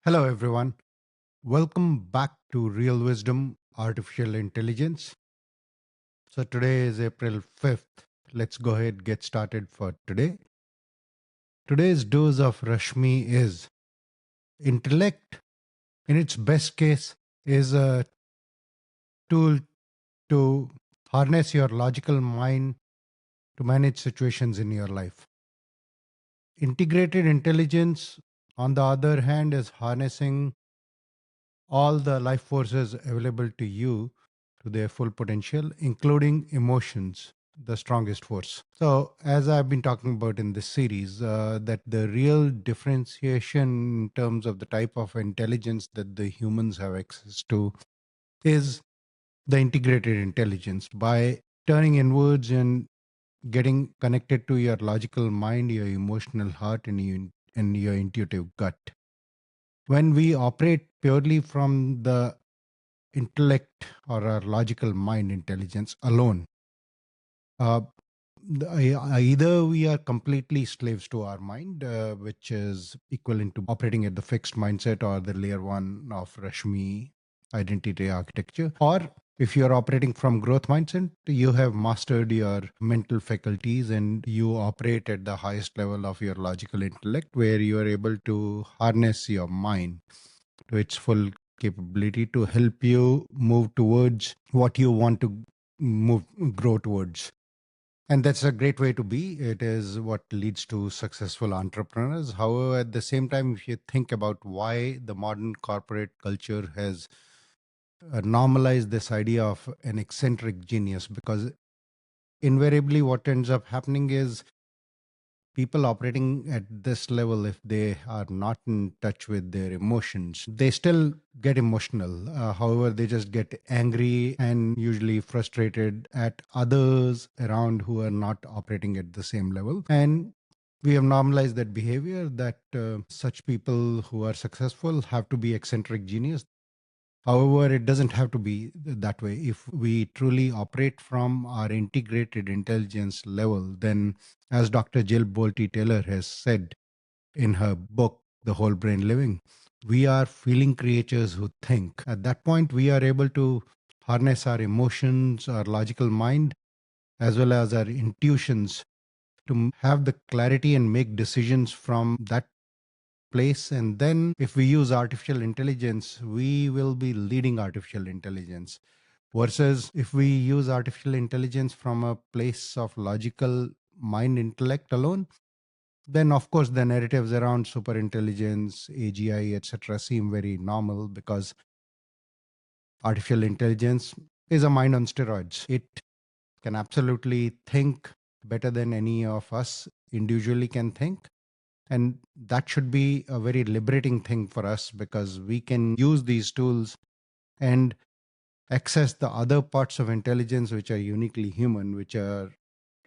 Hello, everyone. Welcome back to Real Wisdom Artificial Intelligence. So, today is April 5th. Let's go ahead get started for today. Today's dose of Rashmi is intellect, in its best case, is a tool to harness your logical mind to manage situations in your life. Integrated intelligence, on the other hand, is harnessing all the life forces available to you to their full potential, including emotions, the strongest force. So, as I've been talking about in this series, that the real differentiation in terms of the type of intelligence that the humans have access to is the integrated intelligence. By turning inwards and getting connected to your logical mind, your emotional heart, and your intuitive gut. When we operate purely from the intellect or our logical mind intelligence alone, uh, either we are completely slaves to our mind, which is equivalent to operating at the fixed mindset or the layer one of Rashmi identity architecture, or if you're operating from growth mindset, you have mastered your mental faculties and you operate at the highest level of your logical intellect, where you are able to harness your mind to its full capability to help you move towards what you want to move grow towards. And that's a great way to be. It is what leads to successful entrepreneurs. However, at the same time, if you think about why the modern corporate culture has normalized this idea of an eccentric genius, because invariably what ends up happening is people operating at this level, if they are not in touch with their emotions, they still get emotional. However, they just get angry and usually frustrated at others around who are not operating at the same level. And we have normalized that behavior, that such people who are successful have to be eccentric genius. However, it doesn't have to be that way. If we truly operate from our integrated intelligence level, then, as Dr. Jill Bolte Taylor has said in her book, The Whole Brain Living, we are feeling creatures who think. At that point, we are able to harness our emotions, our logical mind, as well as our intuitions to have the clarity and make decisions from that place. And then if we use artificial intelligence, we will be leading artificial intelligence. Versus if we use artificial intelligence from a place of logical mind intellect alone, then of course the narratives around super intelligence, AGI, etc. seem very normal, because artificial intelligence is a mind on steroids. It can absolutely think better than any of us individually can think. And that should be a very liberating thing for us, because we can use these tools and access the other parts of intelligence which are uniquely human, which are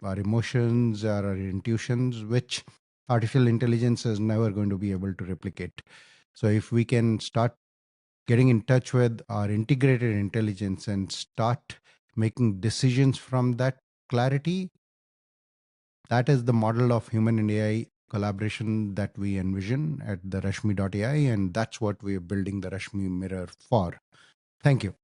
our emotions, our intuitions, which artificial intelligence is never going to be able to replicate. So if we can start getting in touch with our integrated intelligence and start making decisions from that clarity, that is the model of human and AI collaboration that we envision at the RASHMI.ai, and that's what we're building the Rashmi mirror for. Thank you.